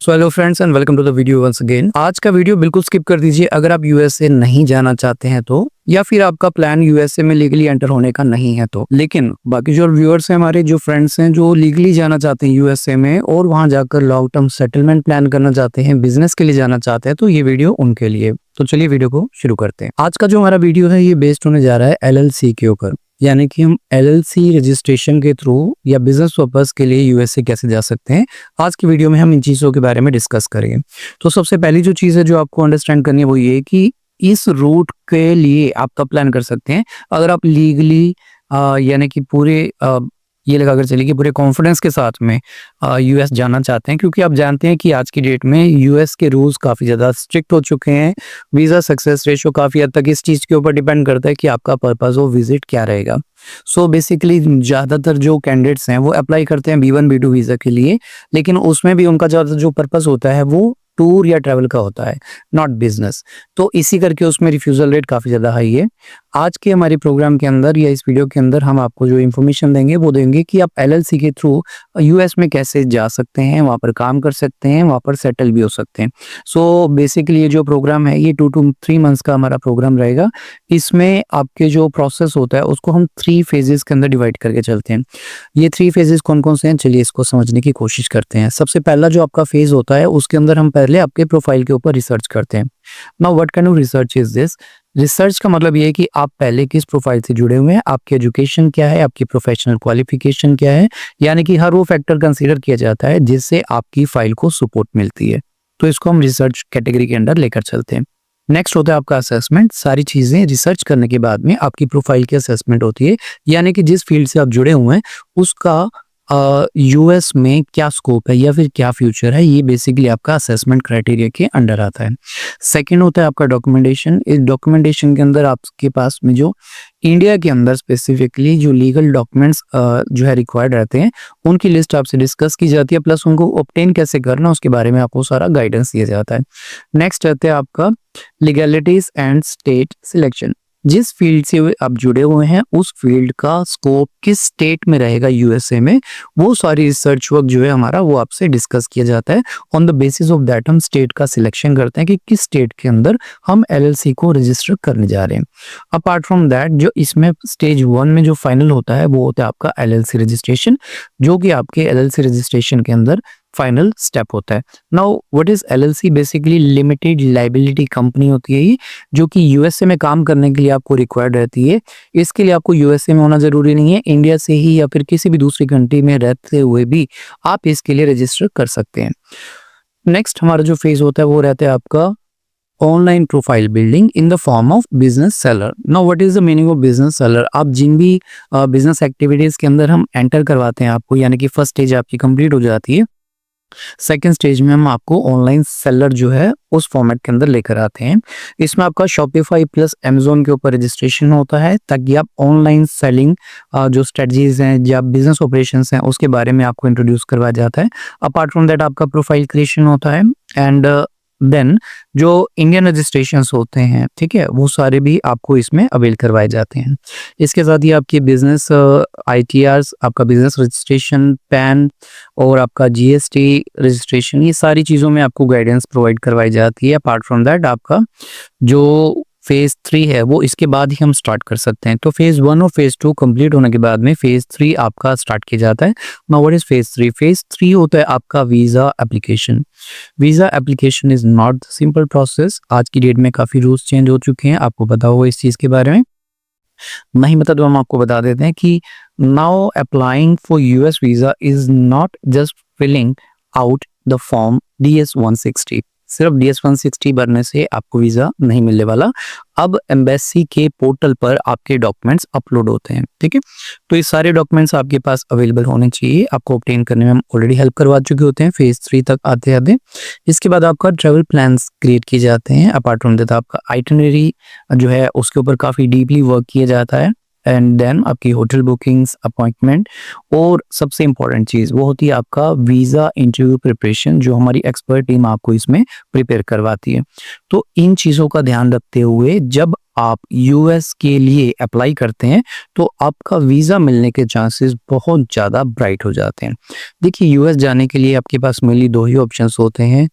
So hello friends and welcome to the video once again. आज का video बिल्कुल skip कर दीजिए अगर आप यूएसए नहीं जाना चाहते हैं तो, या फिर आपका प्लान यूएसए में लीगली एंटर होने का नहीं है तो। लेकिन बाकी जो व्यूअर्स हैं, हमारे जो फ्रेंड्स हैं जो लीगली जाना चाहते हैं यूएसए में और वहां जाकर लॉन्ग टर्म सेटलमेंट प्लान करना चाहते हैं, बिजनेस के लिए जाना चाहते हैं, तो ये वीडियो उनके लिए। तो चलिए वीडियो को शुरू करते हैं। आज का जो हमारा वीडियो है ये बेस्ड होने जा रहा है एलएलसी के ऊपर, यानी कि हम एलएलसी रजिस्ट्रेशन के थ्रू या बिजनेस पर्पस के लिए यूएसए कैसे जा सकते हैं। आज की वीडियो में हम इन चीज़ों के बारे में डिस्कस करेंगे। तो सबसे पहली जो चीज़ है जो आपको अंडरस्टैंड करनी है वो ये कि इस रूट के लिए आप कब प्लान कर सकते हैं। अगर आप लीगली यानी कि पूरे ये लगाकर चलिए कि पूरे कॉन्फिडेंस के साथ में यूएस जाना चाहते हैं, क्योंकि आप जानते हैं कि आज की डेट में यूएस के रूल्स काफ़ी ज़्यादा स्ट्रिक्ट हो चुके हैं। वीज़ा सक्सेस रेशो काफ़ी हद तक इस चीज़ के ऊपर डिपेंड करता है कि आपका पर्पस ऑफ विजिट क्या रहेगा। सो बेसिकली ज़्यादातर जो कैंडिडेट्स हैं वो अप्लाई करते हैं B1 B2 वीज़ा के लिए, लेकिन उसमें भी उनका ज़्यादातर जो पर्पस होता है वो टूर या ट्रैवल का होता है, नॉट बिजनेस। तो इसी करके उसमें रिफ्यूज़ल रेट काफ़ी ज़्यादा हाई है। आज के हमारे प्रोग्राम के अंदर या इस वीडियो के अंदर हम आपको जो इन्फॉर्मेशन देंगे वो देंगे कि आप एलएलसी के थ्रू यूएस में कैसे जा सकते हैं, वहाँ पर काम कर सकते हैं, वहाँ पर सेटल भी हो सकते हैं। सो बेसिकली ये जो प्रोग्राम है ये 2 to 3 मंथ्स का हमारा प्रोग्राम रहेगा। इसमें आपके जो प्रोसेस होता है उसको हम 3 फेजेस के अंदर डिवाइड करके चलते हैं। ये 3 फेजेस कौन कौन से हैं, चलिए इसको समझने की कोशिश करते हैं। सबसे पहला जो आपका फेज होता है उसके अंदर हम पहले आपके प्रोफाइल के ऊपर रिसर्च करते हैं। Now what kind of research is this? Research का मतलब ये है कि आप पहले किस प्रोफाइल से जुड़े हुए हैं, आपकी एजुकेशन क्या है, आपकी प्रोफेशनल क्वालिफिकेशन क्या है, यानी कि हर वो फैक्टर कंसीडर किया जाता है जिससे आपकी फाइल को सपोर्ट मिलती है। तो इसको हम रिसर्च कैटेगरी के अंदर लेकर चलते हैं। नेक्स्ट होता है आपका असेसमेंट। सारी चीजें रिसर्च करने के बाद में आपकी प्रोफाइल की असेसमेंट होती है, यानी कि जिस फील्ड से आप जुड़े हुए हैं उसका यूएस में क्या स्कोप है या फिर क्या फ्यूचर है, ये बेसिकली आपका असेसमेंट क्राइटेरिया के अंडर आता है। सेकंड होता है आपका डॉक्यूमेंटेशन। इस डॉक्यूमेंटेशन के अंदर आपके पास में जो इंडिया के अंदर स्पेसिफिकली जो लीगल डॉक्यूमेंट्स जो है रिक्वायर्ड रहते हैं उनकी लिस्ट आपसे डिस्कस की जाती है, प्लस उनको ऑब्टेन कैसे करना उसके बारे में आपको सारा गाइडेंस दिया जाता है। नेक्स्ट रहता है आपका लीगैलिटीज एंड स्टेट सिलेक्शन। जिस फील्ड से आप जुड़े हुए हैं उस फील्ड का स्कोप किस स्टेट में रहेगा यूएसए में, वो सारी रिसर्च वर्क जो है हमारा वो आपसे डिस्कस किया जाता है। On the basis of that हम स्टेट का सिलेक्शन करते हैं कि किस स्टेट के अंदर हम एलएलसी को रजिस्टर करने जा रहे हैं। अपार्ट फ्रॉम दैट जो इसमें स्टेज 1 में जो फाइनल होता है वो होता है आपका एलएलसी रजिस्ट्रेशन, जो कि आपके एलएलसी रजिस्ट्रेशन के अंदर फाइनल स्टेप होता है। Now what is LLC? Basically limited liability company होती है ये, जो कि यूएसए में काम करने के लिए आपको रिक्वायर्ड रहती है। इसके लिए आपको यूएसए में होना जरूरी नहीं है, इंडिया से ही या फिर किसी भी दूसरी कंट्री में रहते हुए भी आप इसके लिए रजिस्टर कर सकते हैं। नेक्स्ट हमारा जो फेज होता है वो रहता है आपका online profile building in the form of business seller. Now what is the meaning of business seller? आप जिन भी बिजनेस एक्टिविटीज के अंदर हम एंटर करवाते हैं आपको, यानी कि फर्स्ट स्टेज आपकी कंप्लीट हो जाती है, सेकेंड स्टेज में हम आपको ऑनलाइन सेलर जो है उस फॉर्मेट के अंदर लेकर आते हैं। इसमें आपका शॉपिफाई प्लस अमेजोन के ऊपर रजिस्ट्रेशन होता है, ताकि आप ऑनलाइन सेलिंग जो स्ट्रेटजीज हैं या बिजनेस ऑपरेशंस हैं उसके बारे में आपको इंट्रोड्यूस करवाया जाता है। अपार्ट फ्रॉम दैट आपका प्रोफाइल क्रिएशन होता है एंड देन जो इंडियन रजिस्ट्रेशंस होते हैं, ठीक है, वो सारे भी आपको इसमें अवेल करवाए जाते हैं। इसके साथ ही आपके बिजनेस आईटीआर्स, आपका बिजनेस रजिस्ट्रेशन, पैन और आपका जीएसटी रजिस्ट्रेशन, ये सारी चीज़ों में आपको गाइडेंस प्रोवाइड करवाई जाती है। अपार्ट फ्रॉम दैट आपका जो फेज 3 है वो इसके बाद ही हम स्टार्ट कर सकते हैं। तो फेज 1 और फेज 2 कंप्लीट होने के बाद में फेज 3 आपका स्टार्ट किया जाता है। Now what is phase 3? Phase 3 होता है आपका visa application. Visa application is not simple process. आज की डेट में काफ़ी रूल्स चेंज हो चुके हैं, आपको पता होगा इस चीज़ के बारे में। नहीं पता तो हम आपको बता देते हैं कि now applying for US visa is not just filling out the form DS-160। सिर्फ DS-160 भरने से आपको वीज़ा नहीं मिलने वाला। अब एम्बेसी के पोर्टल पर आपके डॉक्यूमेंट्स अपलोड होते हैं, ठीक है। तो ये सारे डॉक्यूमेंट्स आपके पास अवेलेबल होने चाहिए। आपको ऑब्टेन करने में हम ऑलरेडी हेल्प करवा चुके होते हैं फेज 3 तक आते आते। इसके बाद आपका ट्रैवल प्लान्स क्रिएट किए जाते हैं। अपार्ट फ्रॉम दैट आपका आइटिनरी जो है उसके ऊपर काफ़ी डीपली वर्क किया जाता है। एंड देन आपकी होटल बुकिंग्स, अपॉइंटमेंट और सबसे इंपॉर्टेंट चीज़ वो होती है आपका वीज़ा इंटरव्यू प्रिपरेशन, जो हमारी एक्सपर्ट टीम आपको इसमें प्रिपेयर करवाती है। तो इन चीज़ों का ध्यान रखते हुए जब आप यूएस के लिए अप्लाई करते हैं तो आपका वीज़ा मिलने के चांसेस बहुत ज़्यादा ब्राइट हो जाते हैं। देखिए यूएस जाने के लिए आपके पास मेनली 2 ही ऑप्शंस होते हैं।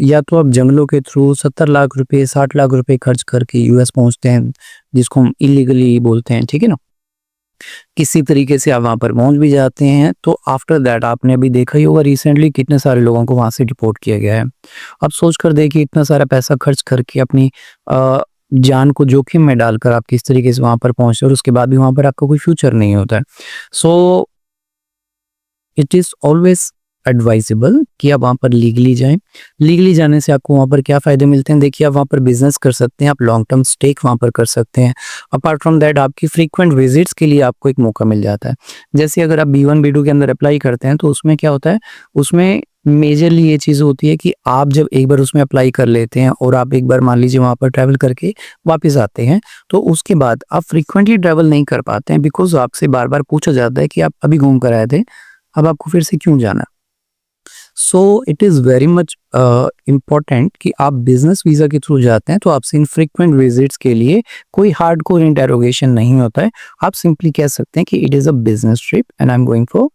या तो आप जंगलों के थ्रू 70 लाख रुपए, 60 लाख रुपए खर्च करके यूएस पहुँचते हैं, जिसको हम इल्लीगली बोलते हैं, ठीक है ना? किसी तरीके से आप वहाँ पर पहुँच भी जाते हैं, तो आफ्टर दैट आपने अभी देखा ही होगा रिसेंटली कितने सारे लोगों को वहाँ से डिपोर्ट किया गया है। अब सोच कर देखिए इतना सारा पैसा खर्च करके अपनी जान को जोखिम में डालकर आप किस तरीके से वहाँ पर पहुँचे और उसके बाद भी वहाँ पर आपका कोई फ्यूचर नहीं होता है। So it is always advisable कि आप वहाँ पर लीगली जाएँ। लीगली जाने से आपको वहाँ पर क्या फ़ायदे मिलते हैं, देखिए आप वहाँ पर बिज़नेस कर सकते हैं, आप लॉन्ग टर्म स्टेक वहाँ पर कर सकते हैं। अपार्ट फ्रॉम दैट आपकी फ्रीक्वेंट विज़िट्स के लिए आपको एक मौका मिल जाता है। जैसे अगर आप B1 B2 के अंदर अप्लाई करते हैं तो उसमें क्या होता है, उसमें मेजरली ये चीज़ होती है कि आप जब एक बार उसमें अप्लाई कर लेते हैं और आप एक बार मान लीजिए वहाँ पर ट्रैवल करके वापस आते हैं, तो उसके बाद आप फ्रीक्वेंटली ट्रैवल नहीं कर पाते हैं बिकॉज़ आपसे बार-बार पूछा जाता है कि आप अभी घूम कर आए थे, अब आपको फिर से क्यों जाना? So it is very much important कि आप बिजनेस वीज़ा के थ्रू जाते हैं तो आपसे इनफ्रीक्वेंट विजिट्स के लिए कोई हार्डकोर इंटेरोगेशन नहीं होता है। आप सिंपली कह सकते हैं कि it is a business trip and I am going for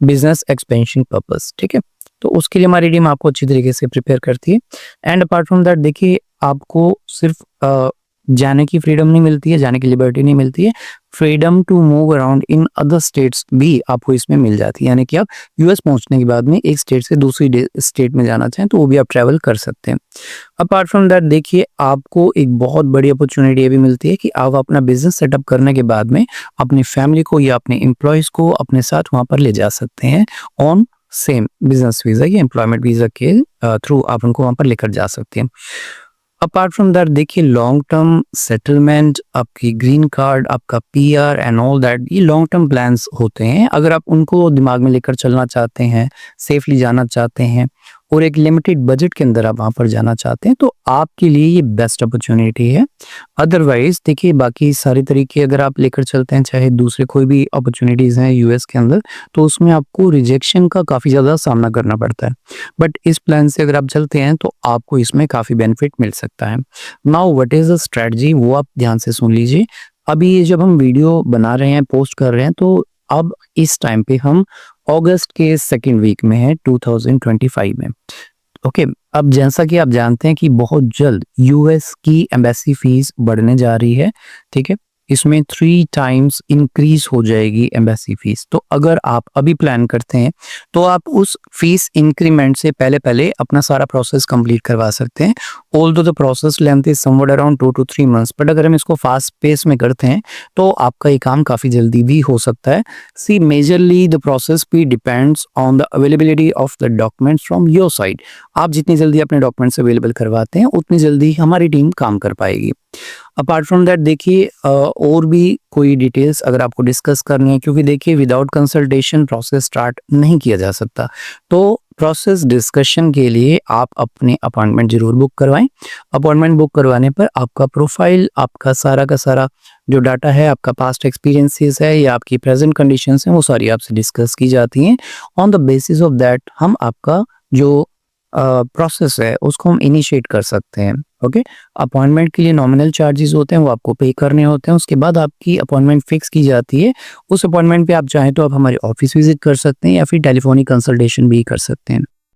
business expansion purpose, ठीक है? तो उसके लिए हमारी टीम आपको अच्छी तरीके से प्रिपेयर करती है। एंड अपार्ट फ्रॉम दैट देखिए आपको सिर्फ जाने की फ्रीडम नहीं मिलती है, जाने की लिबर्टी नहीं मिलती है, freedom to move around in other states भी आपको इसमें मिल जाती है। यानी कि आप यूएस पहुंचने के बाद में एक स्टेट से दूसरी स्टेट में जाना चाहें तो वो भी आप ट्रैवल कर सकते हैं। अपार्ट फ्रॉम दैट देखिए आपको एक बहुत बड़ी अपॉर्चुनिटी ये भी मिलती है कि आप अपना बिजनेस सेटअप करने के बाद में अपनी फैमिली को या अपने एम्प्लॉयज़ को अपने साथ वहाँ पर ले जा सकते हैं ऑन सेम बिजनेस वीज़ा या एम्प्लॉयमेंट वीज़ा के थ्रू आप उनको वहाँ पर लेकर जा सकते हैं। अपार्ट फ्रॉम दैट देखिए लॉन्ग टर्म सेटलमेंट, आपकी ग्रीन कार्ड, आपका पीआर एंड ऑल दैट ये लॉन्ग टर्म प्लान्स होते हैं। अगर आप उनको दिमाग में लेकर चलना चाहते हैं, सेफली जाना चाहते हैं और एक लिमिटेड बजट के अंदर आप वहाँ पर जाना चाहते हैं तो आपके लिए ये बेस्ट अपॉर्चुनिटी है। अदरवाइज़ देखिए बाकी सारे तरीके अगर आप लेकर चलते हैं, चाहे दूसरे कोई भी अपॉर्चुनिटीज़ हैं यूएस के अंदर, तो उसमें आपको रिजेक्शन का काफ़ी ज़्यादा सामना करना पड़ता है। बट इस प्लान से अगर आप चलते हैं तो आपको इसमें काफ़ी बेनिफिट मिल सकता है। Now what is the strategy वो आप ध्यान से सुन लीजिए। अभी ये जब हम वीडियो बना रहे हैं, पोस्ट कर रहे हैं तो अब इस टाइम पे हम अगस्त के सेकंड वीक में हैं 2025 में। ओके, अब जैसा कि आप जानते हैं कि बहुत जल्द यूएस की एम्बेसी फीस बढ़ने जा रही है, ठीक है? इसमें 3 टाइम्स इंक्रीज हो जाएगी एम्बेसी फीस। तो अगर आप अभी प्लान करते हैं तो आप उस फीस इंक्रीमेंट से पहले-पहले अपना सारा प्रोसेस कंप्लीट करवा सकते हैं। Although the process length is somewhat around 2 to 3 months, but अगर हम इसको फास्ट पेस में करते हैं तो आपका ये काम काफ़ी जल्दी भी हो सकता है। सी मेजरली द प्रोसेस भी depends on the availability of the documents from your side. आप जितनी जल्दी अपने डॉक्यूमेंट्स अवेलेबल करवाते हैं उतनी जल्दी हमारी टीम काम कर पाएगी। अपार्ट फ्रॉम दैट देखिए और भी कोई डिटेल्स अगर आपको डिस्कस करनी है, क्योंकि देखिए विदाउट कंसल्टेशन प्रोसेस स्टार्ट नहीं किया जा सकता, तो प्रोसेस डिस्कशन के लिए आप अपनी अपॉइंटमेंट जरूर बुक करवाएं। अपॉइंटमेंट बुक करवाने पर आपका प्रोफाइल, आपका सारा का सारा जो डाटा है, आपका पास्ट एक्सपीरियंसेस है या आपकी प्रेजेंट कंडीशंस हैं, वो सारी आपसे डिस्कस की जाती हैं। On the basis of that हम आपका जो प्रोसेस है उसको हम इनिशिएट कर सकते हैं। ओके, अपॉइंटमेंट के लिए नॉमिनल चार्जेस होते हैं, वो आपको पे करने होते हैं। उसके बाद आपकी अपॉइंटमेंट फिक्स की जाती है। उस अपॉइंटमेंट पे आप चाहें तो आप हमारे ऑफिस विजिट कर सकते हैं या फिर टेलीफोनिक कंसल्टेशन भी कर सकते हैं।